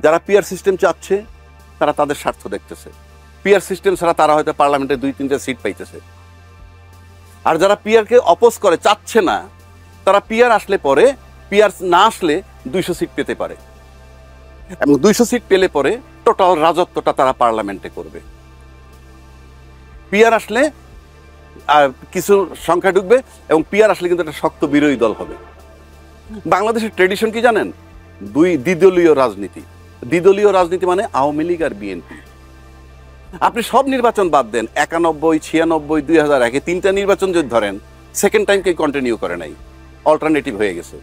যারা PR system চাচ্ছে তারা তাদের স্বার্থ দেখতেছে, পিআর সিস্টেম ছাড়া তারা হয়তো পার্লামেন্টে 2-3টা সিট পাইতেছে। আর যারা পিআরকে অপোজ করে, চাচ্ছে না, তারা পিআর আসলে পরে, পিআর না আসলে 200 সিট পেতে পারে, এবং 200 সিট পেলে পরে টোটাল রাজত্বটা তারা পার্লামেন্টে করবে। পিআর আসলে কিছু সংখ্যা ঢুকবে, এবং পিআর আসলে কিন্তু একটা শক্ত বিরোধী দল হবে। বাংলাদেশের ট্রেডিশন কি জানেন? দ্বিদলীয় রাজনীতি। দ্বিদলীয় রাজনীতি মানে আওয়ামী লীগ আর বিএনপি। আপনি সব নির্বাচন বাদ দেন, 91, 96, 2001 3টা নির্বাচন যদি ধরেন, সেকেন্ড টাইম কেউ কন্টিনিউ করে নাই, অল্টারনেটিভ হয়ে গেছে।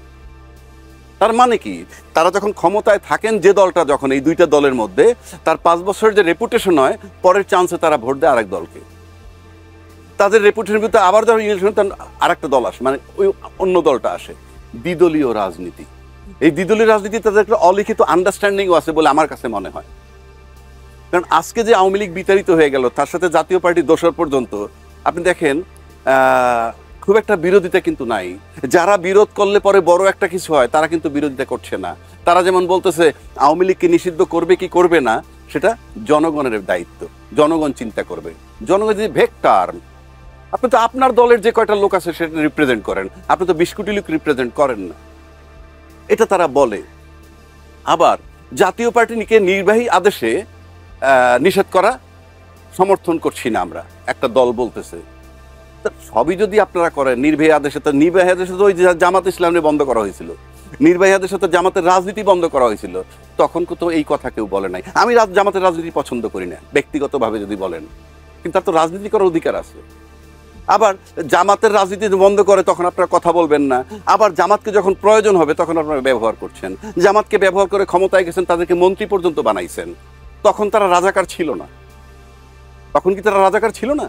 তার মানে কি, তারা যখন ক্ষমতায় থাকেন যে দলটা, যখন এই দুইটা দলের মধ্যে তার 5 বছরের যে রেপুটেশন হয়, পরের চান্সে তারা ভোট দেয় আরেক দলকে। তাদের রেপুটেশনের ভিতরে আবার যখন ইলেকশন আরেকটা দল আসে, মানে ওই অন্য দলটা আসে। দ্বিদলীয় রাজনীতি। এই দ্বিদলীয় রাজনীতি তাদের একটা অলিখিত আন্ডারস্ট্যান্ডিংও আছে বলে আমার কাছে মনে হয়। কারণ আজকে যে আওয়ামী লীগ বিতাড়িত হয়ে গেল, তার সাথে জাতীয় পার্টি দোসর পর্যন্ত আপনি দেখেন খুব একটা বিরোধিতা কিন্তু নাই। যারা বিরোধ করলে পরে বড় একটা কিছু হয়, তারা কিন্তু বিরোধিতা করছে না। তারা যেমন বলতেছে আওয়ামী লীগকে নিষিদ্ধ করবে কি করবে না, সেটা জনগণের দায়িত্ব, জনগণ চিন্তা করবে। জনগণ যদি ভেক্টর, আপনি তো আপনার দলের যে কয়টা লোক আছে সেটা রিপ্রেজেন্ট করেন, আপনি তো 20 কোটি লোক রিপ্রেজেন্ট করেন না, এটা তারা বলে। আবার জাতীয় পার্টিকে নির্বাহী আদেশে নিষেধ করা সমর্থন করছি না আমরা, একটা দল বলতেছে। সবই যদি আপনারা করেন, নির্বাহী আদেশে তো ওই জামাত ইসলামে বন্ধ করা হয়েছিল, নির্বাহী আদেশে তো জামাতের রাজনীতি বন্ধ করা হয়েছিল, তখন তো এই কথা কেউ বলে নাই। আমি জামাতের রাজনীতি পছন্দ করি না ব্যক্তিগতভাবে যদি বলেন, কিন্তু তার তো রাজনীতি করার অধিকার আছে। আবার জামাতের রাজনীতি বন্ধ করে তখন আপনারা কথা বলবেন না, আবার জামাতকে যখন প্রয়োজন হবে তখন আপনারা ব্যবহার করছেন। জামাতকে ব্যবহার করে ক্ষমতায় গেছেন, তাদেরকে মন্ত্রী পর্যন্ত বানাইছেন। তখন তারা রাজাকার ছিল না? তখন কি তারা রাজাকার ছিল না?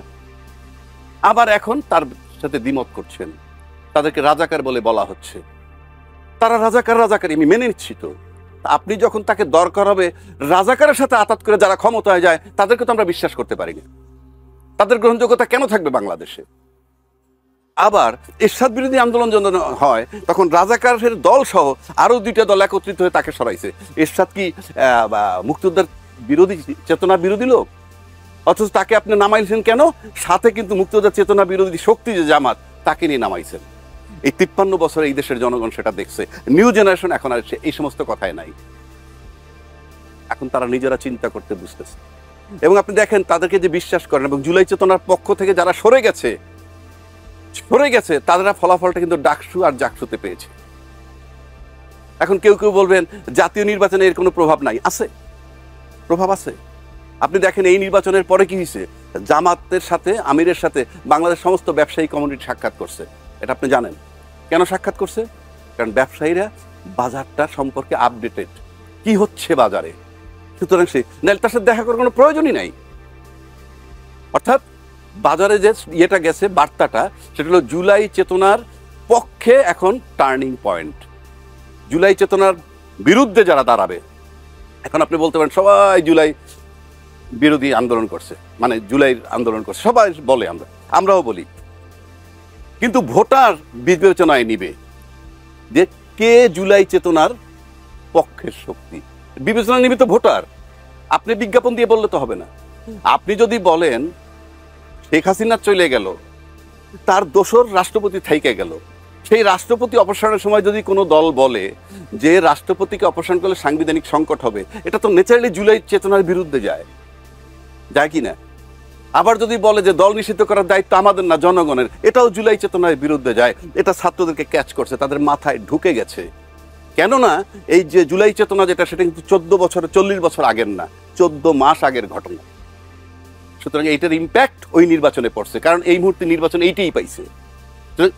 আবার এখন তার সাথে দ্বিমত করছেন, তাদেরকে রাজাকার বলে বলা হচ্ছে। তারা রাজাকার আমি মেনে নিচ্ছি। তো আপনি যখন তাকে দরকার হবে রাজাকারের সাথে আতাত করে যারা ক্ষমতায় যায়, তাদেরকে তো আমরা বিশ্বাস করতে পারি না। তাদের গ্রহণযোগ্যতা কেন থাকবে বাংলাদেশে? আবার এরশাদ বিরোধী আন্দোলন যখন হয়, তখন রাজাকারের দল সহ আরো 2টা দল একত্রিত হয়ে তাকে সরাইছে। এরশাদ কি মুক্তিযোদ্ধার বিরোধী, চেতনা বিরোধী লোক? অথচ তাকে আপনি নামাইছেন কেন? সাথে কিন্তু মুক্তিযোদ্ধার চেতনা বিরোধী শক্তি যে জামাত, তাকে নিয়ে নামাইছেন। এই 53 বছরে এই দেশের জনগণ সেটা দেখছে। নিউ জেনারেশন এখন আর এই সমস্ত কথাই নাই। এখন তারা নিজেরা চিন্তা করতে বুঝতেছে। এবং আপনি দেখেন তাদেরকে যে বিশ্বাস করেন, এবং জুলাই চেতনার পক্ষ থেকে যারা সরে গেছে, তারা ফলাফলটা কিন্তু ডাকসু আর জাকসুতে পেয়েছে। এখন কেউ কেউ বলবেন জাতীয় নির্বাচনে এর কোনো প্রভাব নাই। আছে, প্রভাব আছে। আপনি দেখেন এই নির্বাচনের পরে কি হয়েছে, জামাতের সাথে, আমিরের সাথে বাংলাদেশ সমস্ত ব্যবসায়ী কমিউনিটি সাক্ষাৎ করছে। এটা আপনি জানেন কেন সাক্ষাৎ করছে? কারণ ব্যবসায়ীরা বাজারটা সম্পর্কে আপডেটেড, কি হচ্ছে বাজারে। সুতরাং তার সাথে দেখা করার কোনো প্রয়োজনই নাই। অর্থাৎ বাজারে যে ইয়েটা গেছে, বার্তাটা, সেটা হলো জুলাই চেতনার পক্ষে এখন টার্নিং পয়েন্ট। জুলাই চেতনার বিরুদ্ধে যারা দাঁড়াবে, এখন আপনি বলতে পারেন সবাই জুলাই বিরোধী আন্দোলন করছে, মানে জুলাই আন্দোলন করছে, সবাই বলে, আমরাও বলি। কিন্তু ভোটার বিবেচনায় নিবে যে কে জুলাই চেতনার পক্ষের শক্তি, বিবেচনা নিবে তো ভোটার। আপনি বিজ্ঞাপন দিয়ে বললে তো হবে না। আপনি যদি বলেন শেখ হাসিনা চলে গেল, তার দোসর রাষ্ট্রপতি থাইকে গেল, সেই রাষ্ট্রপতি অপসারণের সময় যদি কোনো দল বলে যে রাষ্ট্রপতিকে অপসারণ করলে সাংবিধানিক সংকট হবে, এটা তো ন্যাচারালি জুলাই চেতনার বিরুদ্ধে যায় কি না? আবার যদি বলে যে দল নিষিদ্ধ করার দায়িত্ব আমাদের না, জনগণের, এটাও জুলাই চেতনার বিরুদ্ধে যায়। এটা ছাত্রদেরকে ক্যাচ করছে, তাদের মাথায় ঢুকে গেছে। কেননা এই যে জুলাই চেতনা যেটা, সেটা কিন্তু 14 বছর 40 বছর আগের না, 14 মাস আগের ঘটনা। সুতরাং এইটার ইম্প্যাক্ট ওই নির্বাচনে পড়ছে, কারণ এই মুহূর্তে নির্বাচন এইটাই পাইছে।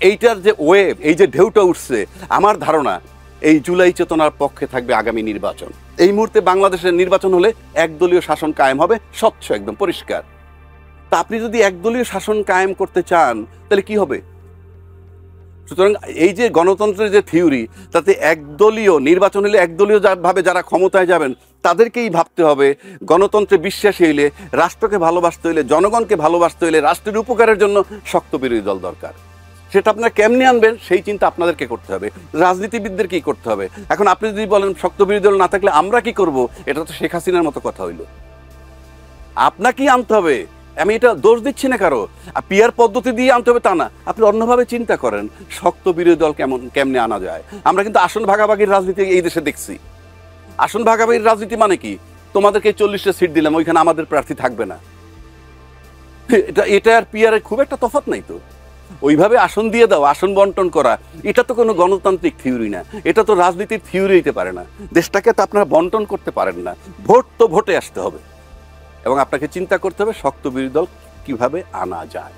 এইটার যে ওয়েভ, এই যে ঢেউটা উঠছে, আমার ধারণা এই জুলাই চেতনার পক্ষে থাকবে আগামী নির্বাচন। এই মুহূর্তে বাংলাদেশের নির্বাচন হলে একদলীয় শাসন কায়েম হবে, স্বচ্ছ, একদম পরিষ্কার। তা আপনি যদি একদলীয় শাসন কায়েম করতে চান, তাহলে কি হবে? সুতরাং এই যে গণতন্ত্রের যে থিওরি, তাতে একদলীয় নির্বাচন হলে একদলীয় ভাবে যারা ক্ষমতায় যাবেন তাদেরকেই ভাবতে হবে। গণতন্ত্রে বিশ্বাসী হইলে, রাষ্ট্রকে ভালোবাসতে হইলে, জনগণকে ভালোবাসতে হইলে, রাষ্ট্রের উপকারের জন্য শক্ত বিরোধী দল দরকার। সেটা আপনারা কেমনে আনবেন সেই চিন্তা আপনাদেরকে করতে হবে, রাজনীতিবিদদেরকেই করতে হবে। এখন আপনি যদি বলেন শক্ত বিরোধী দল না থাকলে আমরা কি করব, এটা তো শেখ হাসিনার মতো কথা হইল। আপনাকেই আনতে হবে, আমি এটা দোষ দিচ্ছি না কারো, পিয়ার পদ্ধতি দিয়ে আনতে হবে তা না, আপনি অন্যভাবে চিন্তা করেন শক্ত বিরোধী দল কেমনে আনা যায়। আমরা কিন্তু আসন ভাগাভাগির রাজনীতি এই দেশে দেখছি। আসন ভাগাভাগির রাজনীতি মানে কি, তোমাদেরকে 40টা সিট দিলাম, ওইখানে আমাদের প্রার্থী থাকবে না, এটা আর পিয়ারে খুব একটা তফাৎ নাই তো। ওইভাবে আসন দিয়ে দাও, আসন বন্টন করা, এটা তো কোনো গণতান্ত্রিক থিওরি না, এটা তো রাজনীতির থিওরি হইতে পারে না। দেশটাকে তো আপনারা বন্টন করতে পারেন না। ভোট তো ভোটে আসতে হবে এবং আপনাকে চিন্তা করতে হবে শক্ত বিরোধী দল কিভাবে আনা যায়।